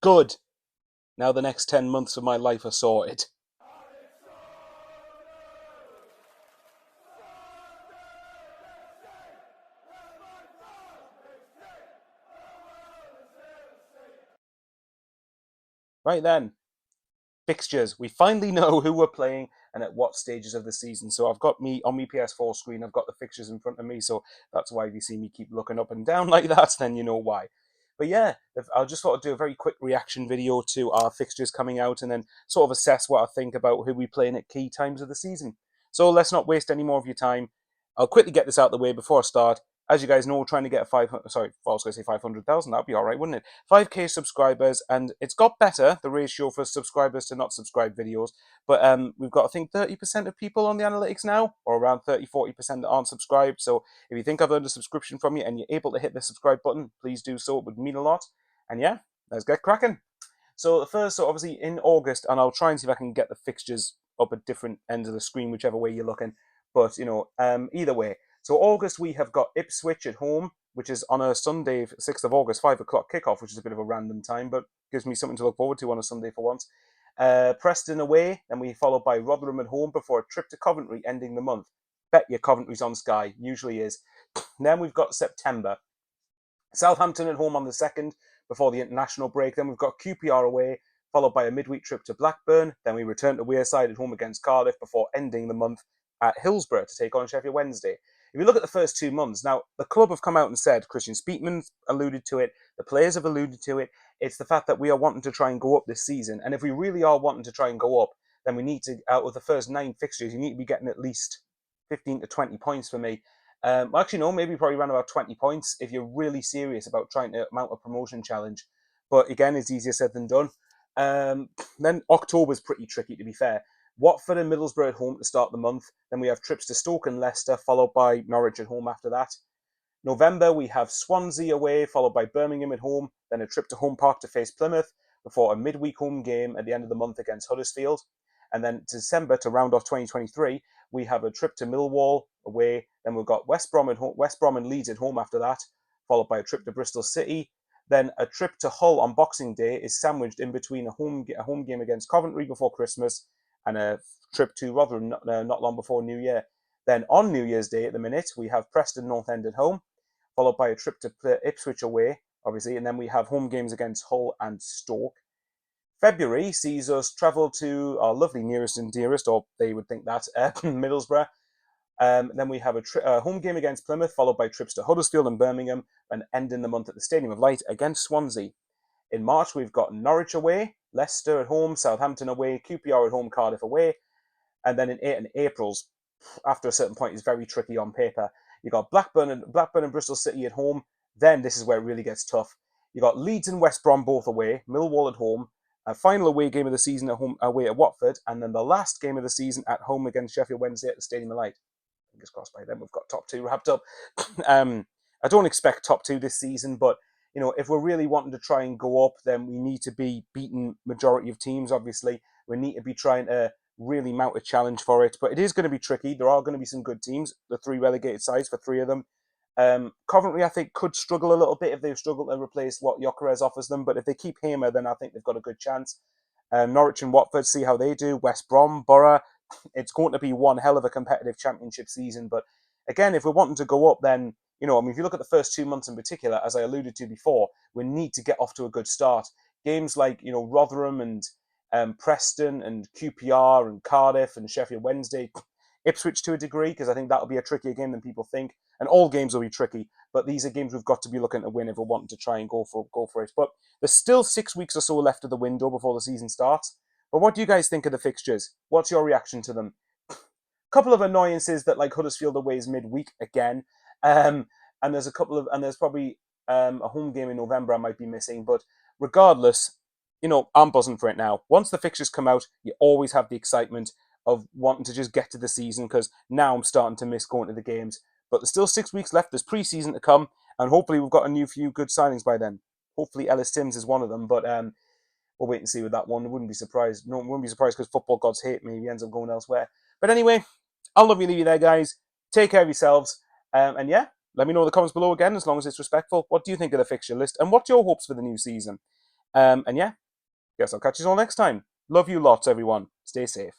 Good. Now the next 10 months of my life are sorted. Right then, fixtures. We finally know who we're playing and at what stages of the season. So I've got me on my PS4 screen, I've got the fixtures in front of me. So that's why if you see me keep looking up and down like that, then you know why. But yeah, I just thought I'd do a very quick reaction video to our fixtures coming out and then sort of assess what I think about who we playing at key times of the season. So let's not waste any more of your time. I'll quickly get this out of the way before I start. As you guys know, we're trying to get a 500, sorry, I was going to say 500,000, that'd be all right, wouldn't it? 5k subscribers, and it's got better, the ratio for subscribers to not subscribed videos, but we've got, I think, 30% of people on the analytics now, or around 30-40% that aren't subscribed. So if you think I've earned a subscription from you and you're able to hit the subscribe button, please do so. It would mean a lot. And yeah, let's get cracking. So the first, so obviously in August, and I'll try and see if I can get the fixtures up at different ends of the screen, whichever way you're looking. But either way. So August we have got Ipswich at home, which is on a Sunday, 6th of August, 5 o'clock kickoff, which is a bit of a random time, but gives me something to look forward to on a Sunday for once. Preston away, then we followed by Rotherham at home before a trip to Coventry ending the month. Bet your Coventry's on Sky, usually is. Then we've got September. Southampton at home on the 2nd before the international break. Then we've got QPR away, followed by a midweek trip to Blackburn. Then we return to Wearside at home against Cardiff before ending the month at Hillsborough to take on Sheffield Wednesday. If you look at the first 2 months, now the club have come out and said, Christian Speakman alluded to it, the players have alluded to it, it's the fact that we are wanting to try and go up this season. And if we really are wanting to try and go up, then we need to, out of the first 9 fixtures, you need to be getting at least 15 to 20 points for me. Actually, no, maybe probably around about 20 points if you're really serious about trying to mount a promotion challenge. But again, it's easier said than done. Then October's pretty tricky, to be fair. Watford and Middlesbrough at home to start the month. Then we have trips to Stoke and Leicester, followed by Norwich at home after that. November, we have Swansea away, followed by Birmingham at home. Then a trip to Home Park to face Plymouth before a midweek home game at the end of the month against Huddersfield. And then December, to round off 2023, we have a trip to Millwall away. Then we've got West Brom and Leeds at home after that, followed by a trip to Bristol City. Then a trip to Hull on Boxing Day is sandwiched in between a home game against Coventry before Christmas and a trip to Rotherham not long before New Year. Then on New Year's Day at the minute, we have Preston North End at home, followed by a trip to Ipswich away, obviously, and then we have home games against Hull and Stoke. February sees us travel to our lovely nearest and dearest, or they would think that, Middlesbrough. Then we have a home game against Plymouth, followed by trips to Huddersfield and Birmingham, and ending the month at the Stadium of Light against Swansea. In March, we've got Norwich away, Leicester at home, Southampton away, QPR at home, Cardiff away. And then in April's, after a certain point, is very tricky on paper. You've got Blackburn and Bristol City at home. Then this is where it really gets tough. You've got Leeds and West Brom both away, Millwall at home, a final away game of the season at home away at Watford, and then the last game of the season at home against Sheffield Wednesday at the Stadium of Light. Fingers crossed by then we've got top 2 wrapped up. I don't expect top 2 this season, but if we're really wanting to try and go up, then we need to be beating majority of teams. Obviously, we need to be trying to really mount a challenge for it. But it is going to be tricky. There are going to be some good teams. The 3 relegated sides for 3 of them. Coventry, I think, could struggle a little bit if they struggle to replace what Gyökeres offers them. But if they keep Hamer, then I think they've got a good chance. Norwich and Watford, see how they do. West Brom, Borough. It's going to be one hell of a competitive championship season. But again, if we're wanting to go up, then if you look at the first 2 months in particular, as I alluded to before, we need to get off to a good start. Games like Rotherham and Preston and QPR and Cardiff and Sheffield Wednesday, Ipswich to a degree, because I think that'll be a trickier game than people think. And all games will be tricky, but these are games we've got to be looking to win if we're wanting to try and go for it. But there's still 6 weeks or so left of the window before the season starts. But what do you guys think of the fixtures? What's your reaction to them? Couple of annoyances that like Huddersfield away is midweek again, and there's probably a home game in November I might be missing. But regardless, I'm buzzing for it now. Once the fixtures come out, you always have the excitement of wanting to just get to the season, because now I'm starting to miss going to the games. But there's still 6 weeks left. There's pre-season to come, and hopefully we've got a few good signings by then. Hopefully Ellis Timms is one of them, but we'll wait and see with that one. I wouldn't be surprised. No, I wouldn't be surprised because football gods hate me. He ends up going elsewhere. But anyway, I'll leave you there, guys. Take care of yourselves. And yeah, let me know in the comments below again, as long as it's respectful. What do you think of the fixture list? And what's your hopes for the new season? And yeah, guess I'll catch you all next time. Love you lots, everyone. Stay safe.